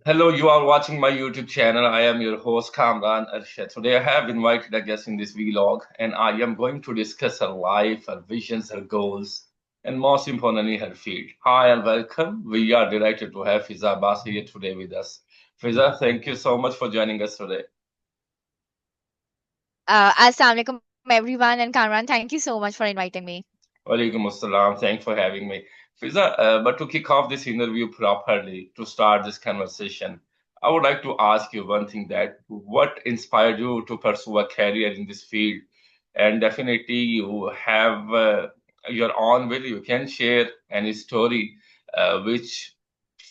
Hello, you are watching my YouTube channel. I am your host Kamran Arshad. Today I have invited a guest in this vlog and I am going to discuss her life, her visions, her goals, and most importantly, her field. Hi and welcome. We are delighted to have Fiza Abbas here today with us. Fiza, thank you so much for joining us today. Assalamu alaikum everyone, and Kamran, thank you so much for inviting me. Walaikum assalam. Thanks for having me. Fiza, but to kick off this interview properly, to start this conversation, I would like to ask you one thing that what inspired you to pursue a career in this field? And definitely you have your own will. You can share any story which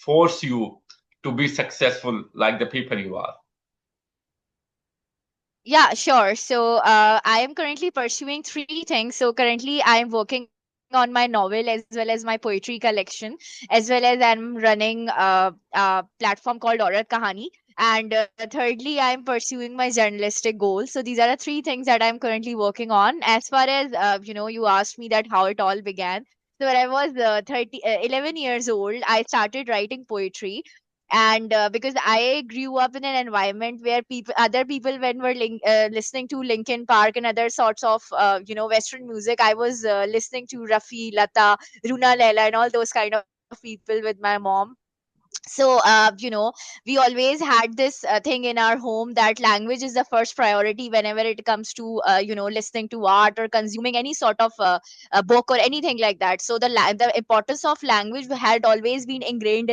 force you to be successful like the people you are. Yeah, sure. So, I am currently pursuing three things. So, currently, I am working on my novel as well as my poetry collection, as well as I'm running a platform called Aurat Kahani. And thirdly, I am pursuing my journalistic goals. So, these are the three things that I'm currently working on. As far as you asked me that how it all began. So, when I was 11 years old, I started writing poetry, and because I grew up in an environment where other people, when were listening to Linkin Park and other sorts of Western music, I was listening to Rafi, Lata, Runa Lela, and all those kind of people with my mom. So we always had this thing in our home that language is the first priority whenever it comes to listening to art or consuming any sort of a book or anything like that. So the importance of language had always been ingrained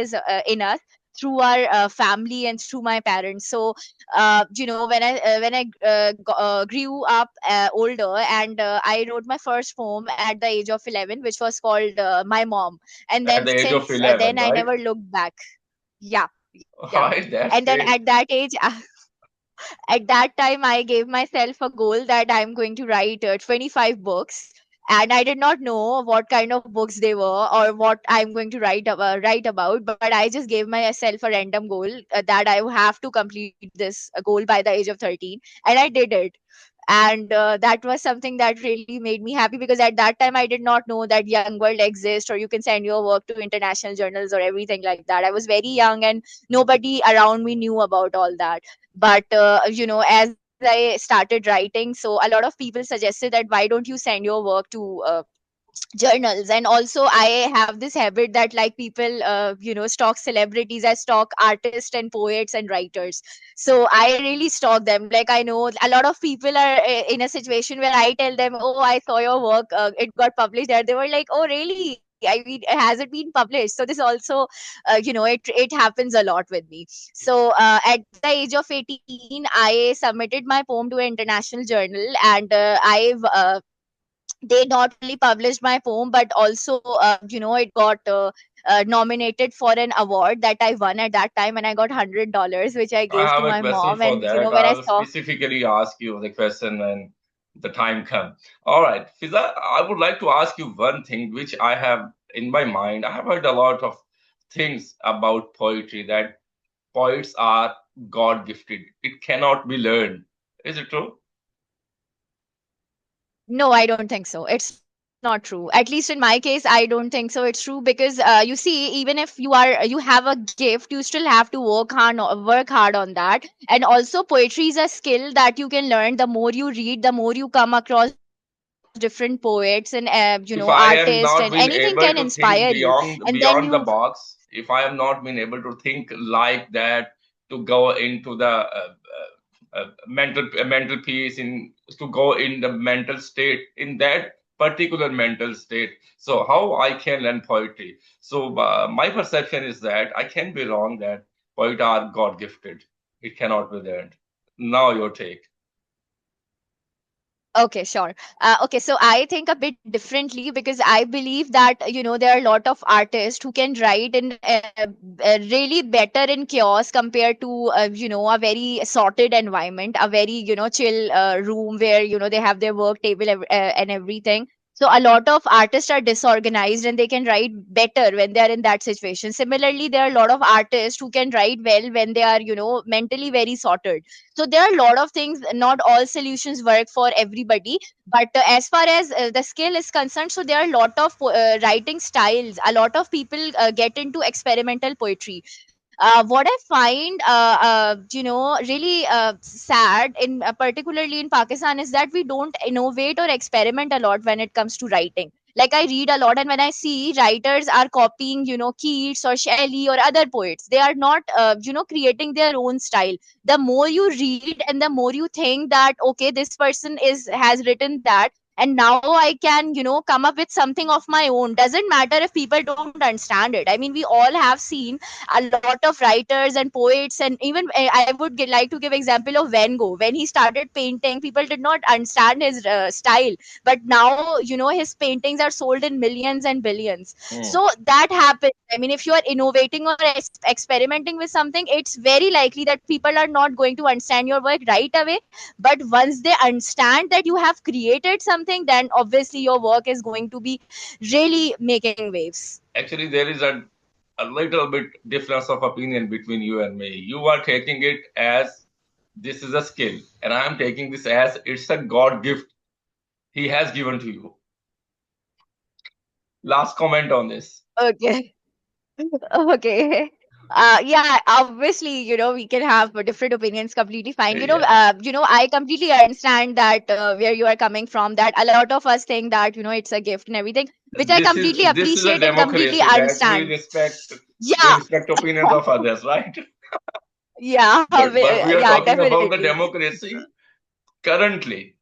in us through our family and through my parents. So when I grew up older, and I wrote my first poem at the age of 11, which was called My Mom. And At then the age of since 11, then I right? never looked back. Yeah, yeah. Right, that's And then great. at that age, at that time, I gave myself a goal that I'm going to write 25 books. And I did not know what kind of books they were or what I'm going to write about. But I just gave myself a random goal that I have to complete this goal by the age of 13. And I did it. And that was something that really made me happy, because at that time I did not know that Young World exists, or you can send your work to international journals or everything like that. I was very young, and nobody around me knew about all that. But as I started writing, so a lot of people suggested that why don't you send your work to journals. And also I have this habit that, like, people stalk celebrities, I stalk artists and poets and writers. So I really stalk them. Like, I know a lot of people are in a situation where I tell them, oh, I saw your work, it got published there. They were like, oh, really? I mean, has it been published? So this also it happens a lot with me. So at the age of 18, I submitted my poem to an international journal, and they not only published my poem, but also it got nominated for an award that I won at that time, and I got $100, which I I gave to have a my question mom. for And that. when I I'll saw. specifically ask you the question when the time comes. All right, Fiza, I would like to ask you one thing which I have in my mind. I have heard a lot of things about poetry that poets are God gifted. It cannot be learned. Is it true? No, I don't think so. It's not true. At least in my case, I don't think so. It's true because you see, even if you have a gift, you still have to work hard on that. And also, poetry is a skill that you can learn. The more you read, the more you come across different poets and If artists, and I am anything not can been able inspire to you. think And then you. beyond the box, if I have not been able to think like that, to go into the mental peace, in to go in the mental state, in that particular mental state, so how I can learn poetry? So my perception is that I can be wrong, that poets are God gifted. It cannot be learned. Now your take. Okay, sure. Okay, so I think a bit differently, because I believe that there are a lot of artists who can write in really better in chaos compared to a very sorted environment, a very chill room where they have their work table and everything. So a lot of artists are disorganized and they can write better when they are in that situation. Similarly, there are a lot of artists who can write well when they are mentally very sorted. So there are a lot of things, not all solutions work for everybody. But as far as the skill is concerned, so there are a lot of writing styles. A lot of people get into experimental poetry. What I find, really sad in particularly in Pakistan is that we don't innovate or experiment a lot when it comes to writing. Like I read a lot, and when I see writers are copying, Keats or Shelley or other poets, they are not, creating their own style. The more you read and the more you think that okay, this person is has written that, and now I can, come up with something of my own. Doesn't matter if people don't understand it. I mean, we all have seen a lot of writers and poets, and even I would like to give example of Van Gogh. When he started painting, people did not understand his style, but now, his paintings are sold in millions and billions. Hmm. So that happens. I mean, if you are innovating or experimenting with something, it's very likely that people are not going to understand your work right away, but once they understand that you have created something, then obviously your work is going to be really making waves. Actually, there is a little bit difference of opinion between you and me. You are taking it as this is a skill, and I am taking this as it's a God gift He has given to you. Last comment on this. Okay. Okay. Yeah, obviously, we can have different opinions, completely fine. Yeah, I completely understand that where you are coming from, that a lot of us think that, it's a gift and everything, which I completely this is a appreciate and completely democracy that understand. we Yeah, respect opinions of others, right? yeah, But we are yeah, talking about the definitely. democracy currently.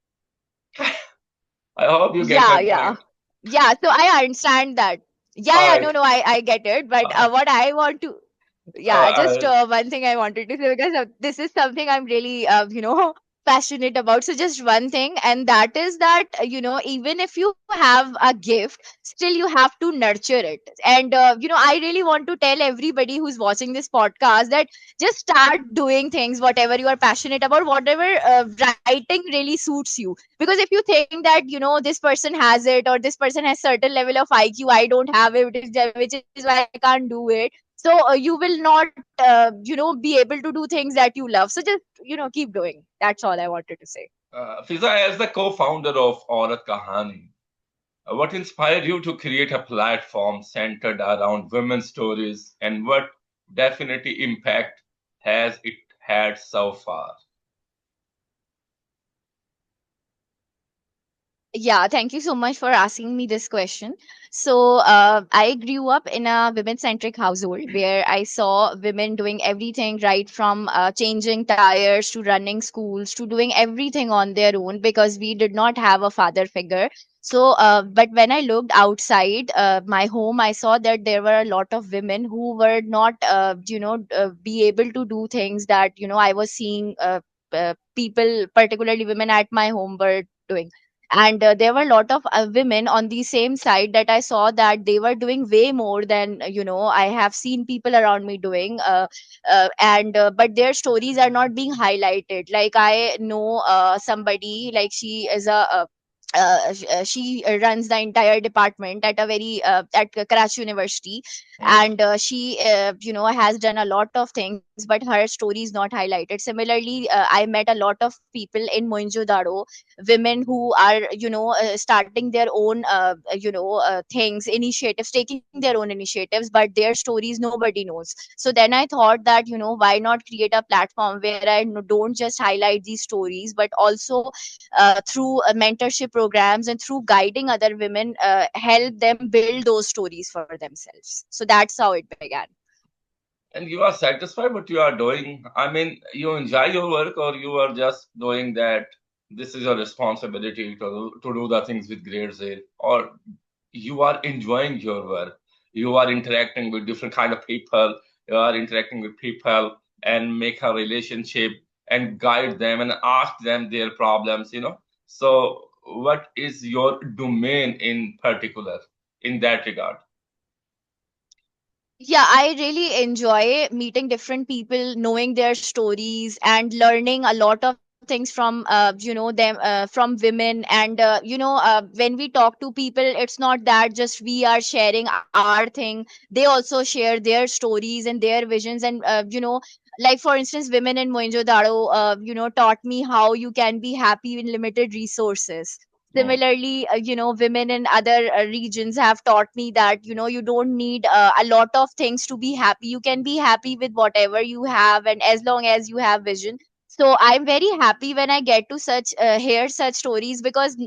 I hope you get my Yeah, yeah. point. Yeah, so I understand that. Yeah, All yeah, right. no, no, I get it. But Uh, what I want to, yeah, just uh, one thing I wanted to say, because this is something I'm really, passionate about. So just one thing, and that is that, even if you have a gift, still you have to nurture it. And I really want to tell everybody who's watching this podcast that just start doing things, whatever you are passionate about, whatever writing really suits you. Because if you think that, this person has it, or this person has certain level of IQ, I don't have it, which is why I can't do it. So you will not be able to do things that you love. So just keep doing. That's all I wanted to say. Fiza, as the co-founder of Aurat Kahani, what inspired you to create a platform centered around women's stories, and what definitely impact has it had so far? Yeah, thank you so much for asking me this question. So, I grew up in a women-centric household where I saw women doing everything, right from changing tires to running schools to doing everything on their own, because we did not have a father figure. So, but when I looked outside my home, I saw that there were a lot of women who were not, be able to do things that, I was seeing people, particularly women at my home, were doing. And there were a lot of women on the same side that I saw that they were doing way more than, I have seen people around me doing. And But their stories are not being highlighted. Like I know somebody, like she is she runs the entire department at a very at Karachi University, Hmm. and she has done a lot of things, but her story is not highlighted. Similarly, I met a lot of people in Mohenjo-daro, women who are starting their own things, initiatives, taking their own initiatives, but their stories nobody knows. So then I thought that, why not create a platform where I don't just highlight these stories, but also through mentorship programs and through guiding other women, help them build those stories for themselves. So that's how it began. And you are satisfied what you are doing? I mean, you enjoy your work, or you are just doing that this is your responsibility to do the things with great zeal, or you are enjoying your work, you are interacting with different kind of people, you are interacting with people and make a relationship and guide them and ask them their problems, so what is your domain in particular in that regard? Yeah, I really enjoy meeting different people, knowing their stories, and learning a lot of things from them, from women. And when we talk to people, it's not that just we are sharing our thing. They also share their stories and their visions. And like for instance, women in Mohenjo-daro taught me how you can be happy with limited resources. Mm, Similarly, women in other regions have taught me that you don't need a lot of things to be happy. You can be happy with whatever you have, and as long as you have vision. So I'm very happy when I get to such hear such stories, because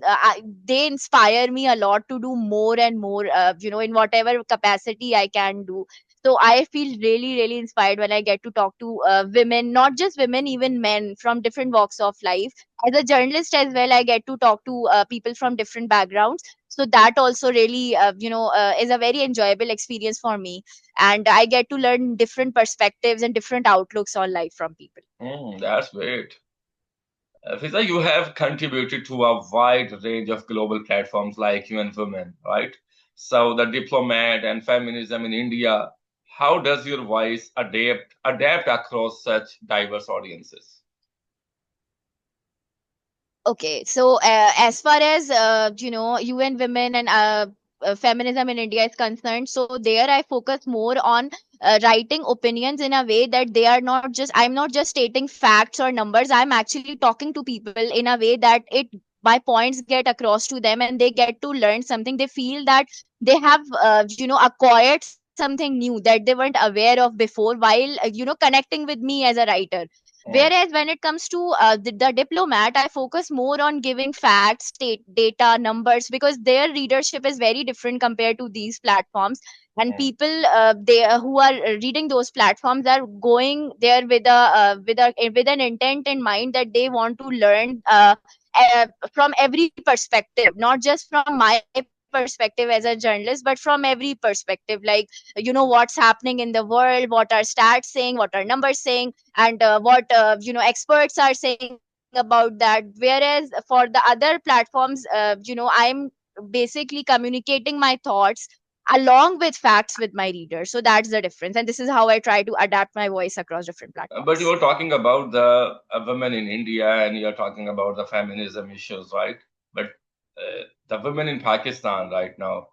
they inspire me a lot to do more and more, in whatever capacity I can do. So I feel really really inspired when I get to talk to women, not just women, even men from different walks of life. As a journalist as well, I get to talk to people from different backgrounds. So that also really is a very enjoyable experience for me, and I get to learn different perspectives and different outlooks on life from people. that's great. Fiza, you have contributed to a wide range of global platforms like UN Women, right? So the diplomat and feminism in India. How does your voice adapt across such diverse audiences? Okay, so as far as UN Women and feminism in India is concerned, so there I focus more on writing opinions in a way that they are not just I'm not just stating facts or numbers. I'm actually talking to people in a way that it my points get across to them, and they get to learn something. They feel that they have acquired something new that they weren't aware of before, while connecting with me as a writer. Mm, Whereas when it comes to the diplomat, I focus more on giving facts, state data, numbers, because their readership is very different compared to these platforms. And mm, people they who are reading those platforms are going there with an intent in mind that they want to learn from every perspective, not just from my perspective as a journalist, but from every perspective, like what's happening in the world, what are stats saying, what are numbers saying, and what experts are saying about that. Whereas for the other platforms, I'm basically communicating my thoughts along with facts with my readers. So that's the difference, and this is how I try to adapt my voice across different But you platforms. were talking about the women in India and you're talking about the feminism issues, right? But the women in Pakistan right now,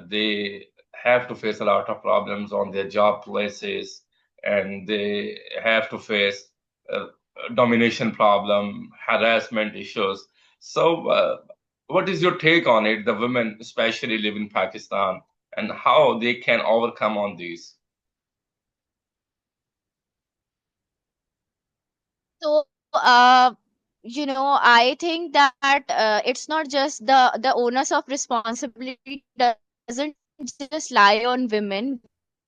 they have to face a lot of problems on their job places, and they have to face uh, domination problem, harassment issues. So, what is your take on it? The women, especially live in Pakistan, and how they can overcome on these? So, I think that it's not just the onus of responsibility doesn't just lie on women.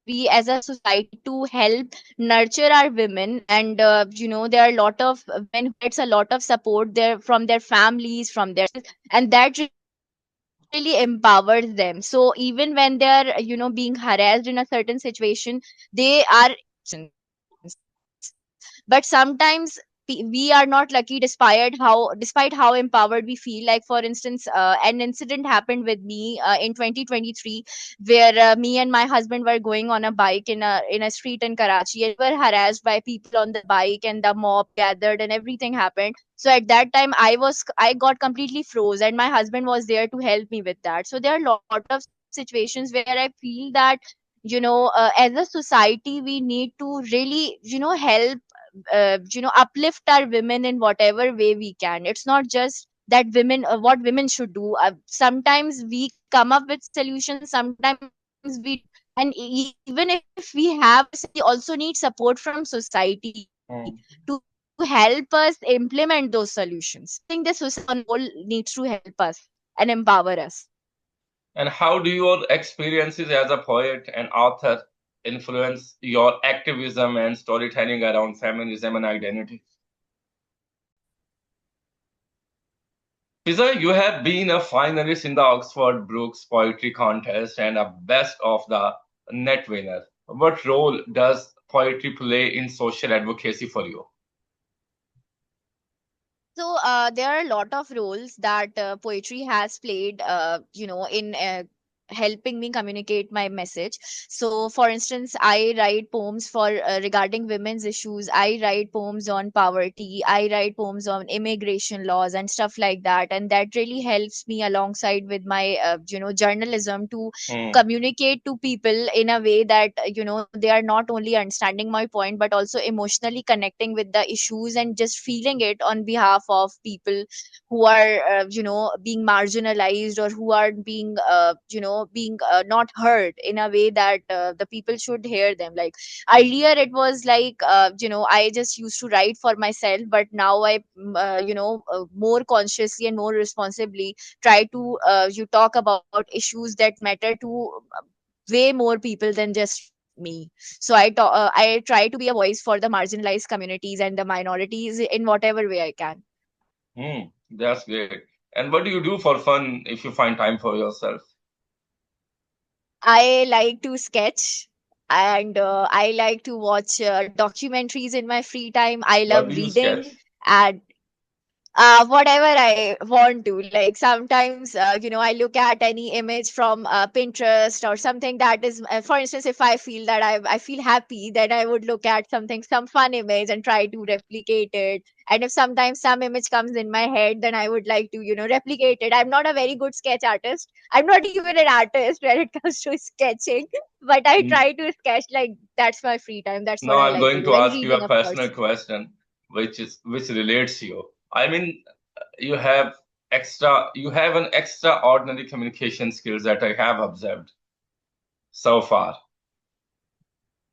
We as a society need to help nurture our women, and there are a lot of women who gets a lot of support there from their families, from their and that really empowers them. So even when they're being harassed in a certain situation, they are but sometimes we are not lucky, despite how empowered we feel. Like, for instance, an incident happened with me in 2023, where me and my husband were going on a bike in a street in Karachi, and we were harassed by people on the bike, and the mob gathered and everything happened. So at that time I got completely froze, and my husband was there to help me with that. So there are a lot of situations where I feel that as a society we need to really help uplift our women in whatever way we can. It's not just that women what women should do. Sometimes we come up with solutions, sometimes we don't. And even if we have a solution, we also need support from society to help us implement those solutions. So I think the society as a whole needs to help us and empower us. And how do your experiences as a poet and author influence your activism and storytelling around feminism and identity? Fiza, you have been a finalist in the Oxford Brookes Poetry Contest and a Best of the Net winner. What role does poetry play in social advocacy for you? So there are a lot of roles that poetry has played, in helping me communicate my message. So for instance, I write poems for regarding women's issues, I write poems on poverty, I write poems on immigration laws and stuff like that, and that really helps me alongside with my journalism to Hmm. communicate to people in a way that they are not only understanding my point but also emotionally connecting with the issues and just feeling it on behalf of people who are being marginalized, or who are being not heard in a way that the people should hear them. Like earlier it was like I just used to write for myself, but now I more consciously and more responsibly try to you talk about issues that matter to way more people than just me. So I try to be a voice for the marginalized communities and the minorities in whatever way I can. Hmm. That's great. And what do you do for fun if you find time for yourself? I like to sketch, and I like to watch documentaries in my free time. I What love do you sketch? reading, and whatever I want to. Like sometimes, I look at any image from Pinterest or something that is, for instance, if I feel that I feel happy, then I would look at something, some fun image and try to replicate it. And if sometimes some image comes in my head, then I would like to, replicate it. I'm not a very good sketch artist. I'm not even an artist when it comes to sketching, but I Mm, try to sketch. Like that's my free time. That's what Now I I'm like to going do. to And ask you reading, a of personal course. question, which relates you. I mean, you have an extraordinary communication skills that I have observed so far.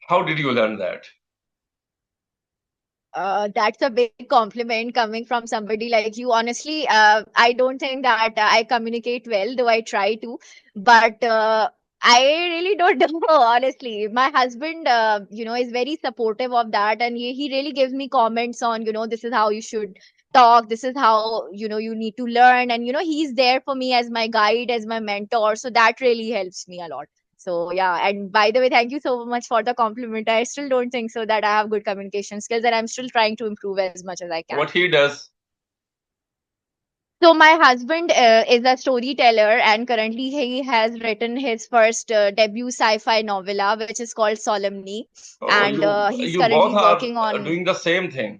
How did you learn that? That's a big compliment coming from somebody like you. Honestly, I don't think that I communicate well, though I try to. But I really don't know, honestly. My husband, is very supportive of that. And he really gives me comments on, this is how you should talk. This is how, you need to learn. And, he's there for me as my guide, as my mentor. So that really helps me a lot. So yeah, and by the way, thank you so much for the compliment. I still don't think so that I have good communication skills, and I'm still trying to improve as much as I can. What he does? So my husband is a storyteller, and currently he has written his first debut sci-fi novella, which is called Solemnity, Oh, and he's you both currently are working on. doing the same thing.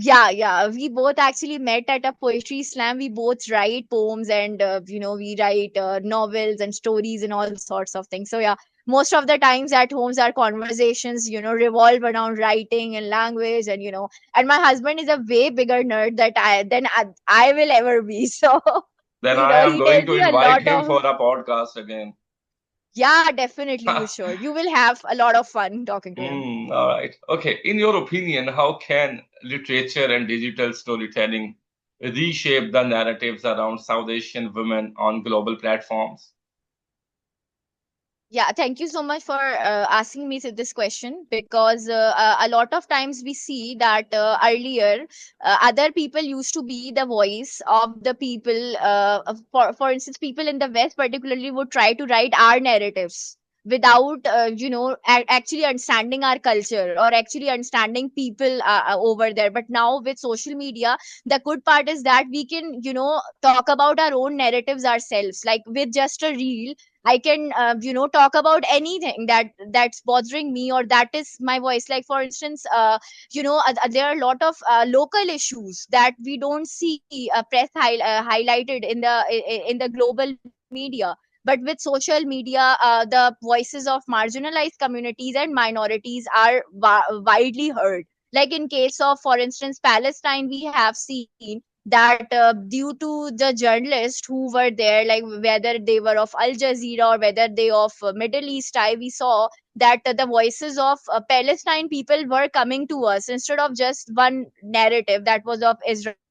Yeah, yeah. We both actually met at a poetry slam. We both write poems, and we write novels and stories and all sorts of things. So yeah, most of the times at homes our conversations, revolve around writing and language, and and my husband is a way bigger nerd that I will ever be. So Then I am he going tells to me a invite lot him of. for a podcast again. Yeah, definitely you should. You will have a lot of fun talking to him. All right. Okay. In your opinion, how can literature and digital storytelling reshape the narratives around South Asian women on global platforms? Yeah, thank you so much for asking me this question, because a lot of times we see that earlier other people used to be the voice of the people. For instance, people in the West particularly would try to write our narratives without actually understanding our culture or actually understanding people over there. But now with social media, the good part is that we can talk about our own narratives ourselves, like with just a reel. I can, talk about anything that's bothering me or that is my voice. Like for instance, there are a lot of local issues that we don't see highlighted in the global media. But with social media, the voices of marginalized communities and minorities are widely heard. Like in case of, for instance, Palestine, we have seen that due to the journalists who were there, like whether they were of Al Jazeera or whether they of Middle East eye, we saw that the voices of Palestine people were coming to us instead of just one narrative that was of Israel.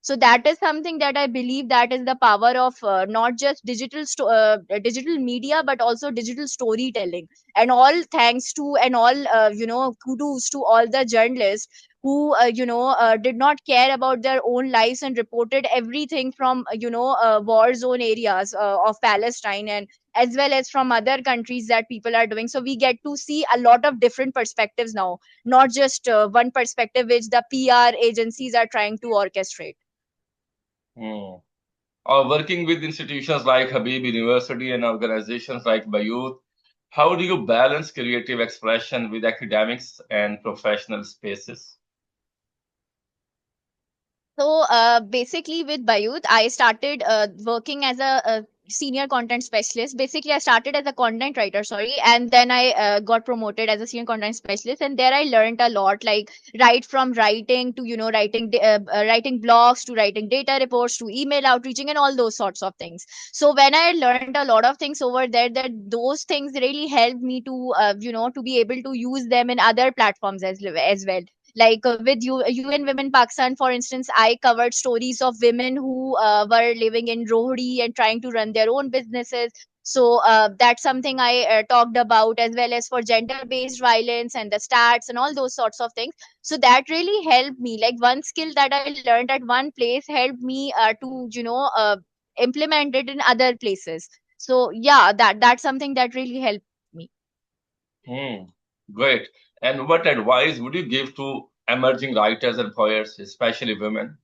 So that is something that I believe that is the power of not just digital media but also digital storytelling. And all thanks to, and all kudos to all the journalists who did not care about their own lives and reported everything from war zone areas of Palestine, and as well as from other countries that people are doing. So we get to see a lot of different perspectives now, not just one perspective which the PR agencies are trying to orchestrate. Hmm. or working with institutions like Habib University and organizations like Bayut, how do you balance creative expression with academics and professional spaces? So basically, with Bayut, I started working as a senior content specialist. Basically, I started as a content writer, sorry, and then I got promoted as a senior content specialist. And there I learned a lot, like right from writing to writing blogs to writing data reports to email outreaching and all those sorts of things. So when I learned a lot of things over there, that those things really helped me to to be able to use them in other platforms as well, like with UN Women Pakistan, for instance, I covered stories of women who were living in Rohri and trying to run their own businesses. So that's something I talked about, as well as for gender based violence and the stats and all those sorts of things. So that really helped me. Like one skill that I learned at one place helped me to implement it in other places. So yeah, that's something that really helped me. Hmm, great. And what advice would you give to emerging writers and poets, especially women,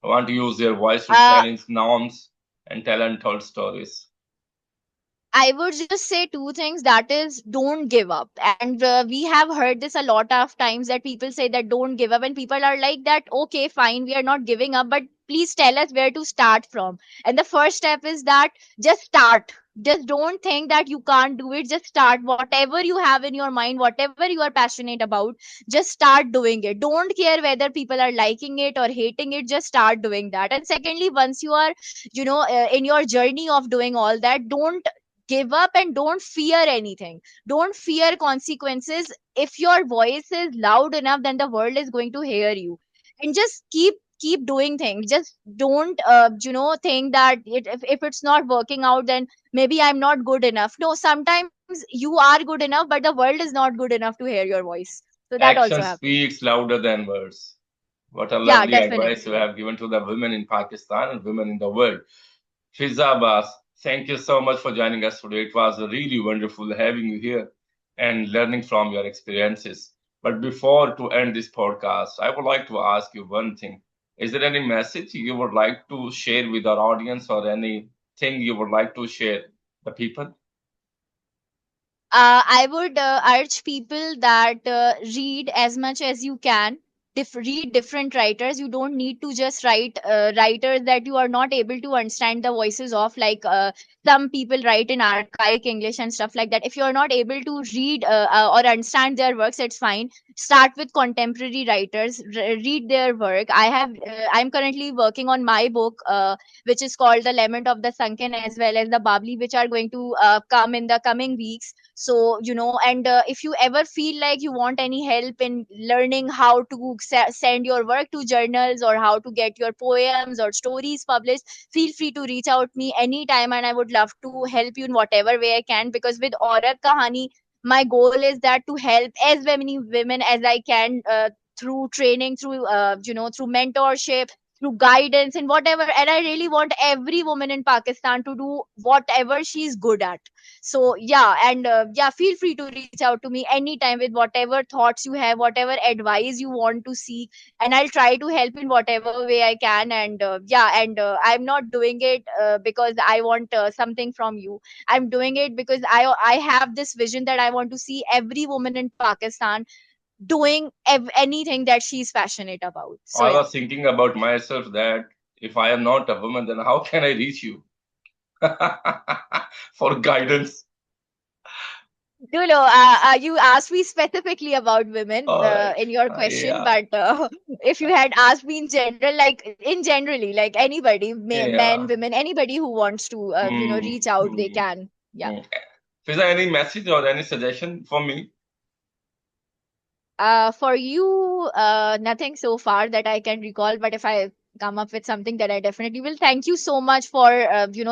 who want to use their voice to uh, challenge norms and tell untold stories? I would just say two things. That is, don't give up. And we have heard this a lot of times, that people say that don't give up, and people are like that. Okay, fine, we are not giving up, but please tell us where to start from. And the first step is that just start. Just don't think that you can't do it. Just start. Whatever you have in your mind, whatever you are passionate about, just start doing it. Don't care whether people are liking it or hating it. Just start doing that. And secondly, once you are in your journey of doing all that, don't give up and don't fear anything. Don't fear consequences. If your voice is loud enough, then the world is going to hear you. And just keep doing things. Just don't think that if it's not working out, then maybe I'm not good enough. No, sometimes you are good enough, but the world is not good enough to hear your voice. So that also Action happens. speaks louder than words. What a Yeah, lovely advice you definitely. have given to the women in Pakistan and women in the world. Fiza Abbas, thank you so much for joining us today. It was really wonderful having you here and learning from your experiences. But before to end this podcast, I would like to ask you one thing. Is there any message you would like to share with our audience or anything you would like to share the people? I would urge people that read as much as you can. Read different writers. You don't need to just write writers that you are not able to understand the voices of. Like some people write in archaic English and stuff like that. If you are not able to read or understand their works, it's fine. Start with contemporary writers. Read their work. I'm currently working on my book, which is called The Lament of the Sunken, as well as the Babli, which are going to come in the coming weeks. So and if you ever feel like you want any help in learning how to send your work to journals, or how to get your poems or stories published, feel free to reach out me anytime, and I would love to help you in whatever way I can. Because with Aurat Kahani, my goal is that to help as many women as I can, through training, through mentorship, through guidance and whatever. And I really want every woman in Pakistan to do whatever she's good at. So yeah, and yeah, feel free to reach out to me anytime with whatever thoughts you have, whatever advice you want to see, and I'll try to help in whatever way I can. And yeah, and I'm not doing it because I want something from you. I'm doing it because I have this vision that I want to see every woman in Pakistan doing anything that she's passionate about. So I yeah. was thinking about myself that if I am not a woman, then how can I reach you for guidance? No, no. You asked me specifically about women All right. in your question, Yeah. but if you had asked me in general, like anybody, men, Yeah. women, anybody who wants to, Hmm. reach out, they Hmm. can. Yeah. Hmm. Is there any message or any suggestion for me? For you, nothing so far that I can recall, but if I come up with something, that I definitely will. Thank you so much for,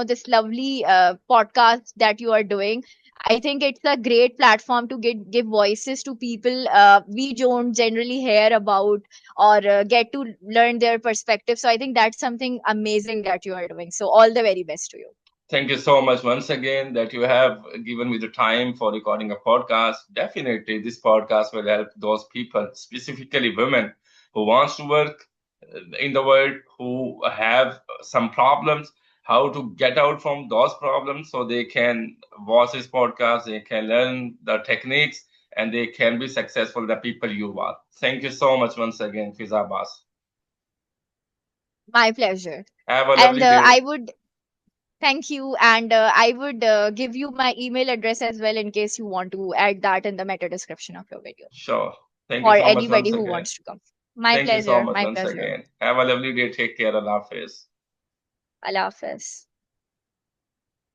this lovely podcast that you are doing. I think it's a great platform to give voices to people we don't generally hear about, or get to learn their perspective. So I think that's something amazing that you are doing. So all the very best to you. Thank you so much once again that you have given me the time for recording a podcast. Definitely, this podcast will help those people, specifically women, who wants to work in the world, who have some problems, how to get out from those problems, so they can watch this podcast, they can learn the techniques, and they can be successful, the people you are. Thank you so much once again, Fiza Abbas. My pleasure. Have a And lovely day. I would thank you. And I would give you my email address as well in case you want to add that in the meta description of your video Sure. Thank you for so much anybody once who again. wants to come. My Thank you so pleasure. much My once pleasure. again. Have a lovely day. Take care. Allah Hafiz. Allah Hafiz.